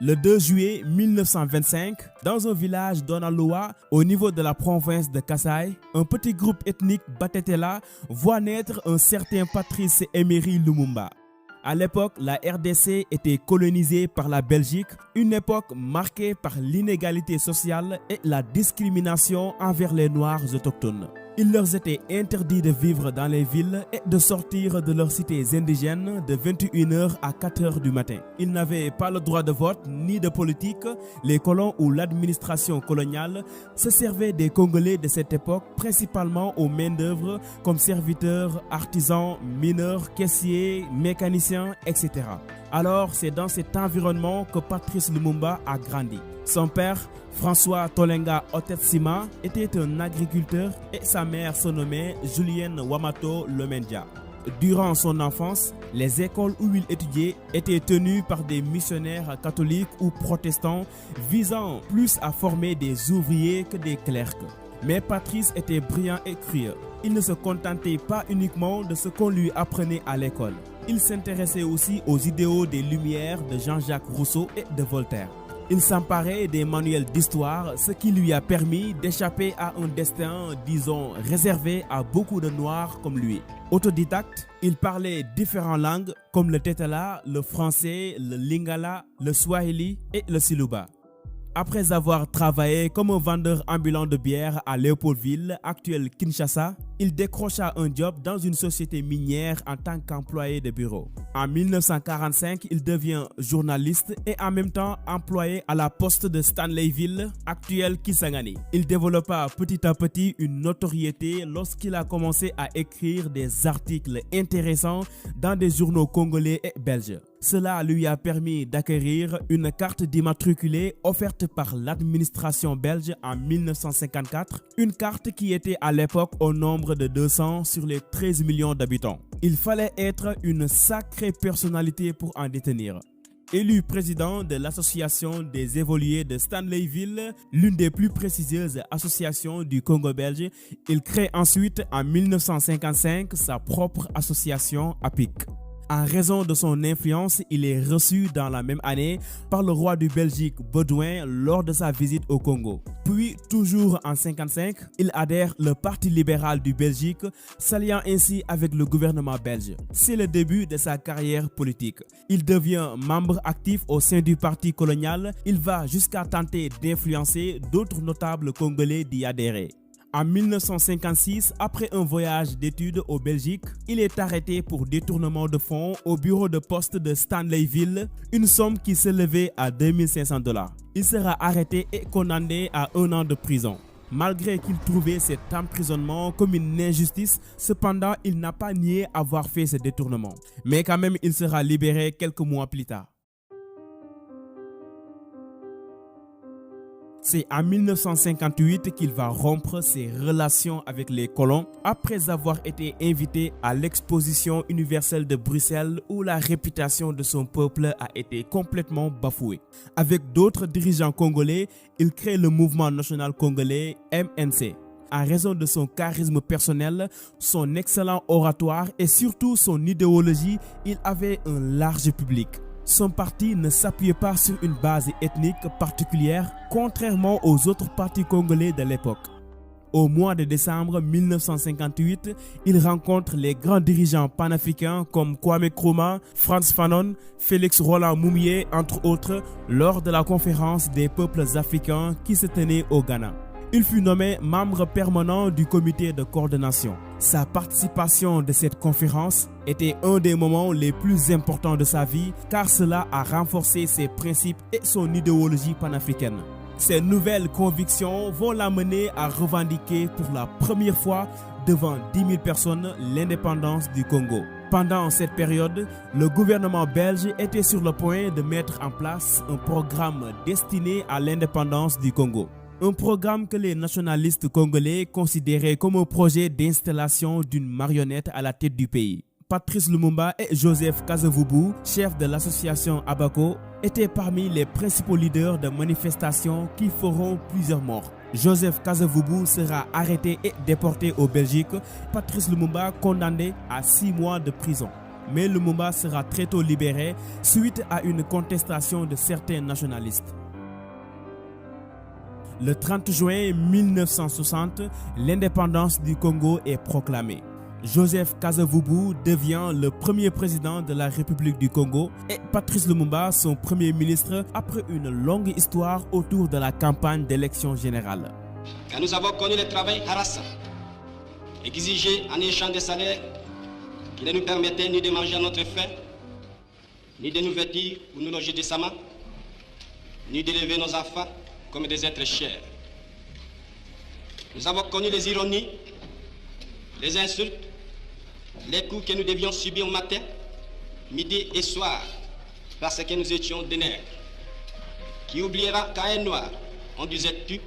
Le 2 juillet 1925, dans un village d'Onaloa, au niveau de la province de Kasaï, un petit groupe ethnique Batetela voit naître un certain Patrice Emery Lumumba. À l'époque, la RDC était colonisée par la Belgique, une époque marquée par l'inégalité sociale et la discrimination envers les Noirs autochtones. Il leur était interdit de vivre dans les villes et de sortir de leurs cités indigènes de 21h à 4h du matin. Ils n'avaient pas le droit de vote ni de politique. Les colons ou l'administration coloniale se servaient des Congolais de cette époque principalement aux main-d'œuvre comme serviteurs, artisans, mineurs, caissiers, mécaniciens, etc. Alors, c'est dans cet environnement que Patrice Lumumba a grandi. Son père, François Tolenga Otetsima, était un agriculteur et sa mère se nommait Julienne Wamato Lemendia. Durant son enfance, les écoles où il étudiait étaient tenues par des missionnaires catholiques ou protestants visant plus à former des ouvriers que des clercs. Mais Patrice était brillant et curieux. Il ne se contentait pas uniquement de ce qu'on lui apprenait à l'école. Il s'intéressait aussi aux idéaux des Lumières de Jean-Jacques Rousseau et de Voltaire. Il s'emparait des manuels d'histoire, ce qui lui a permis d'échapper à un destin, disons, réservé à beaucoup de Noirs comme lui. Autodidacte, il parlait différentes langues comme le Tetela, le français, le Lingala, le Swahili et le Siluba. Après avoir travaillé comme un vendeur ambulant de bière à Léopoldville, actuelle Kinshasa, il décrocha un job dans une société minière en tant qu'employé de bureau. En 1945, il devient journaliste et en même temps employé à la poste de Stanleyville, actuelle Kisangani. Il développa petit à petit une notoriété lorsqu'il a commencé à écrire des articles intéressants dans des journaux congolais et belges. Cela lui a permis d'acquérir une carte d'immatriculé offerte par l'administration belge en 1954, une carte qui était à l'époque au nombre de 200 sur les 13 millions d'habitants. Il fallait être une sacrée personnalité pour en détenir. Élu président de l'association des évolués de Stanleyville, l'une des plus prestigieuses associations du Congo belge, il crée ensuite en 1955 sa propre association APIC. En raison de son influence, il est reçu dans la même année par le roi du Belgique Baudouin lors de sa visite au Congo. Puis, toujours en 1955, il adhère au Parti libéral du Belgique, s'alliant ainsi avec le gouvernement belge. C'est le début de sa carrière politique. Il devient membre actif au sein du parti colonial. Il va jusqu'à tenter d'influencer d'autres notables congolais d'y adhérer. En 1956, après un voyage d'études au Belgique, il est arrêté pour détournement de fonds au bureau de poste de Stanleyville, une somme qui s'élevait à $2500. Il sera arrêté et condamné à 1 an de prison. Malgré qu'il trouvait cet emprisonnement comme une injustice, cependant, il n'a pas nié avoir fait ce détournement. Mais quand même, il sera libéré quelques mois plus tard. C'est en 1958 qu'il va rompre ses relations avec les colons après avoir été invité à l'exposition universelle de Bruxelles où la réputation de son peuple a été complètement bafouée. Avec d'autres dirigeants congolais, il crée le mouvement national congolais MNC. En raison de son charisme personnel, son excellent oratoire et surtout son idéologie, il avait un large public. Son parti ne s'appuyait pas sur une base ethnique particulière, contrairement aux autres partis congolais de l'époque. Au mois de décembre 1958, il rencontre les grands dirigeants panafricains comme Kwame Nkrumah, Frantz Fanon, Félix Roland Moumié, entre autres, lors de la conférence des peuples africains qui se tenait au Ghana. Il fut nommé membre permanent du comité de coordination. Sa participation de cette conférence était un des moments les plus importants de sa vie car cela a renforcé ses principes et son idéologie panafricaine. Ces nouvelles convictions vont l'amener à revendiquer pour la première fois devant 10 000 personnes l'indépendance du Congo. Pendant cette période, le gouvernement belge était sur le point de mettre en place un programme destiné à l'indépendance du Congo. Un programme que les nationalistes congolais considéraient comme un projet d'installation d'une marionnette à la tête du pays. Patrice Lumumba et Joseph Kasavubu, chef de l'association Abaco, étaient parmi les principaux leaders de manifestations qui feront plusieurs morts. Joseph Kasavubu sera arrêté et déporté au Belgique. Patrice Lumumba condamné à 6 mois de prison. mais Lumumba sera très tôt libéré suite à une contestation de certains nationalistes. Le 30 juin 1960, l'indépendance du Congo est proclamée. Joseph Kasavubu devient le premier président de la République du Congo et Patrice Lumumba son premier ministre après une longue histoire autour de la campagne d'élection générale. Quand nous avons connu le travail harassant, exigé en échange des salaires qui ne nous permettaient ni de manger à notre faim, ni de nous vêtir ou nous loger décemment, ni d'élever nos enfants comme des êtres chers. Nous avons connu les ironies, les insultes, les coups que nous devions subir matin, midi et soir, parce que nous étions des nègres. Qui oubliera qu'à un noir, on disait tu.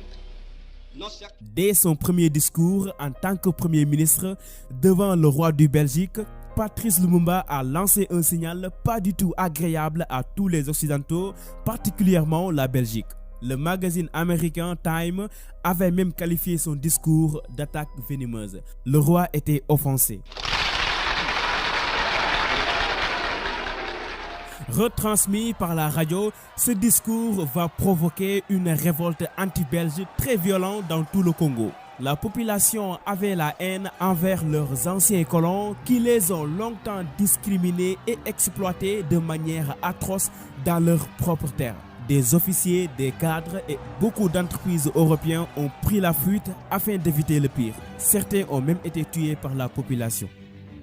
Dès son premier discours en tant que Premier ministre devant le roi du Belgique, Patrice Lumumba a lancé un signal pas du tout agréable à tous les Occidentaux, particulièrement la Belgique. Le magazine américain Time avait même qualifié son discours d'attaque venimeuse. Le roi était offensé. Retransmis par la radio, ce discours va provoquer une révolte anti-belge très violente dans tout le Congo. La population avait la haine envers leurs anciens colons qui les ont longtemps discriminés et exploités de manière atroce dans leurs propres terres. Des officiers, des cadres et beaucoup d'entreprises européennes ont pris la fuite afin d'éviter le pire. Certains ont même été tués par la population.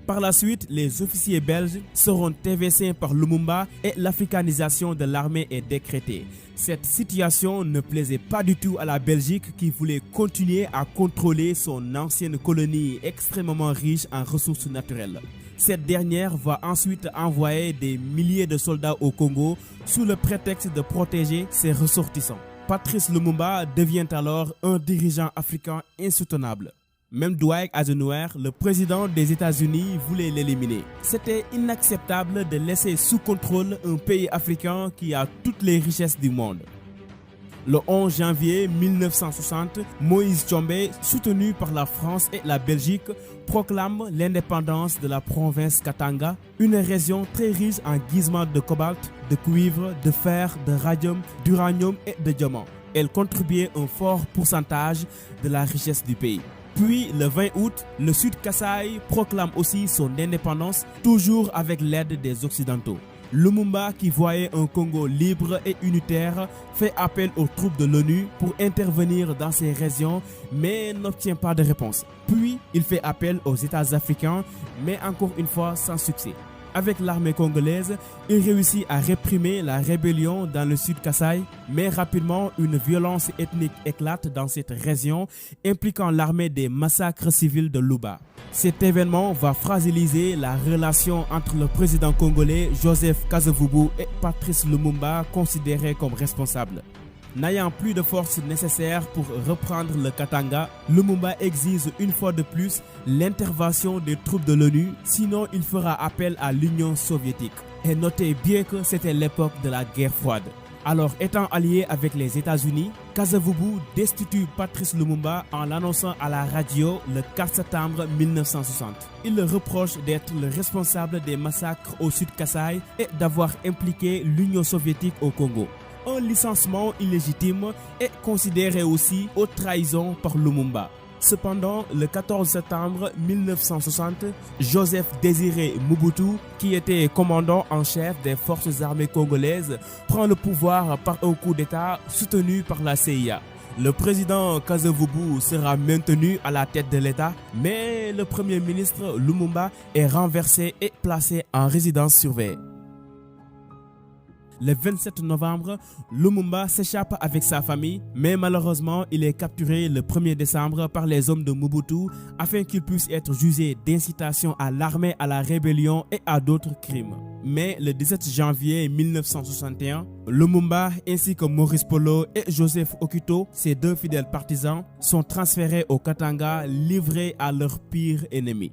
Par la suite, les officiers belges seront TVC par Lumumba et l'africanisation de l'armée est décrétée. Cette situation ne plaisait pas du tout à la Belgique qui voulait continuer à contrôler son ancienne colonie extrêmement riche en ressources naturelles. Cette dernière va ensuite envoyer des milliers de soldats au Congo sous le prétexte de protéger ses ressortissants. Patrice Lumumba devient alors un dirigeant africain insoutenable. Même Dwight Eisenhower, le président des États-Unis, voulait l'éliminer. C'était inacceptable de laisser sous contrôle un pays africain qui a toutes les richesses du monde. Le 11 janvier 1960, Moïse Tshombe, soutenu par la France et la Belgique, proclame l'indépendance de la province Katanga, une région très riche en gisements de cobalt, de cuivre, de fer, de radium, d'uranium et de diamant. Elle contribuait un fort pourcentage de la richesse du pays. Puis, le 20 août, le Sud Kasaï proclame aussi son indépendance, toujours avec l'aide des Occidentaux. Lumumba, qui voyait un Congo libre et unitaire, fait appel aux troupes de l'ONU pour intervenir dans ces régions, mais n'obtient pas de réponse. Puis, il fait appel aux États africains, mais encore une fois sans succès. Avec l'armée congolaise, il réussit à réprimer la rébellion dans le Sud Kasaï, mais rapidement une violence ethnique éclate dans cette région, impliquant l'armée des massacres civils de Luba. Cet événement va fragiliser la relation entre le président congolais Joseph Kasavubu et Patrice Lumumba, considéré comme responsable. N'ayant plus de forces nécessaires pour reprendre le Katanga, Lumumba exige une fois de plus l'intervention des troupes de l'ONU, sinon il fera appel à l'Union soviétique. Et notez bien que c'était l'époque de la guerre froide. Alors, étant allié avec les États-Unis, Kasavubu destitue Patrice Lumumba en l'annonçant à la radio le 4 septembre 1960. Il le reproche d'être le responsable des massacres au Sud Kasaï et d'avoir impliqué l'Union soviétique au Congo. Un licenciement illégitime est considéré aussi haute trahison par Lumumba. Cependant, le 14 septembre 1960, Joseph Désiré Mobutu, qui était commandant en chef des forces armées congolaises, prend le pouvoir par un coup d'État soutenu par la CIA. Le président Kasavubu sera maintenu à la tête de l'État, mais le premier ministre Lumumba est renversé et placé en résidence surveillée. Le 27 novembre, Lumumba s'échappe avec sa famille, mais malheureusement, il est capturé le 1er décembre par les hommes de Mobutu afin qu'il puisse être jugé d'incitation à l'armée à la rébellion et à d'autres crimes. Mais le 17 janvier 1961, Lumumba ainsi que Maurice Polo et Joseph Okito, ses deux fidèles partisans, sont transférés au Katanga, livrés à leur pire ennemi.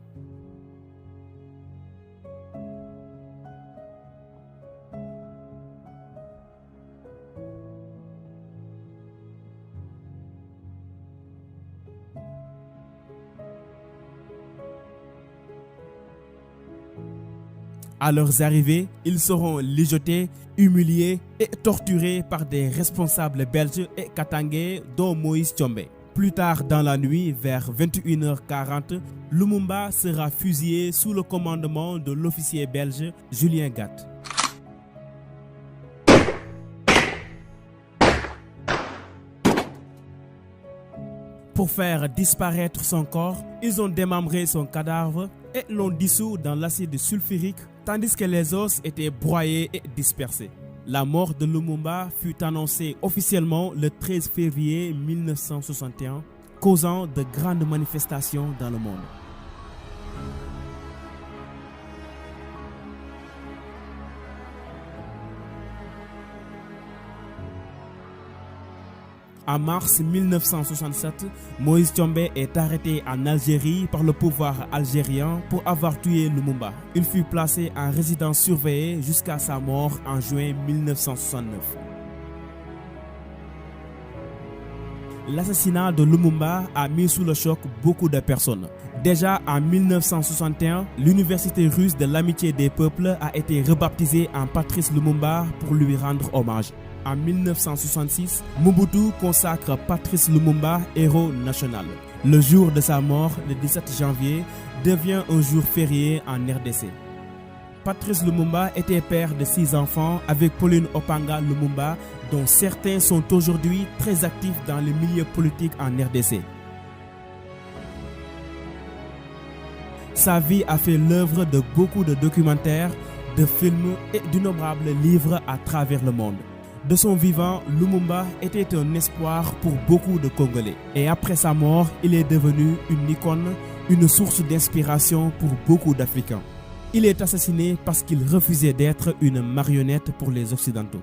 À leurs arrivées, ils seront ligotés, humiliés et torturés par des responsables belges et katangais dont Moïse Tchombe. Plus tard dans la nuit, vers 21h40, Lumumba sera fusillé sous le commandement de l'officier belge Julien Gatte. Pour faire disparaître son corps, ils ont démembré son cadavre et l'ont dissous dans l'acide sulfurique, tandis que les os étaient broyés et dispersés. La mort de Lumumba fut annoncée officiellement le 13 février 1961, causant de grandes manifestations dans le monde. En mars 1967, Moïse Tchombe est arrêté en Algérie par le pouvoir algérien pour avoir tué Lumumba. Il fut placé en résidence surveillée jusqu'à sa mort en juin 1969. L'assassinat de Lumumba a mis sous le choc beaucoup de personnes. Déjà en 1961, l'université russe de l'amitié des peuples a été rebaptisée en Patrice Lumumba pour lui rendre hommage. En 1966, Mobutu consacre Patrice Lumumba héros national. Le jour de sa mort, le 17 janvier, devient un jour férié en RDC. Patrice Lumumba était père de 6 enfants avec Pauline Opanga Lumumba, dont certains sont aujourd'hui très actifs dans le milieu politique en RDC. Sa vie a fait l'œuvre de beaucoup de documentaires, de films et d'innombrables livres à travers le monde. De son vivant, Lumumba était un espoir pour beaucoup de Congolais. Et après sa mort, il est devenu une icône, une source d'inspiration pour beaucoup d'Africains. Il est assassiné parce qu'il refusait d'être une marionnette pour les Occidentaux.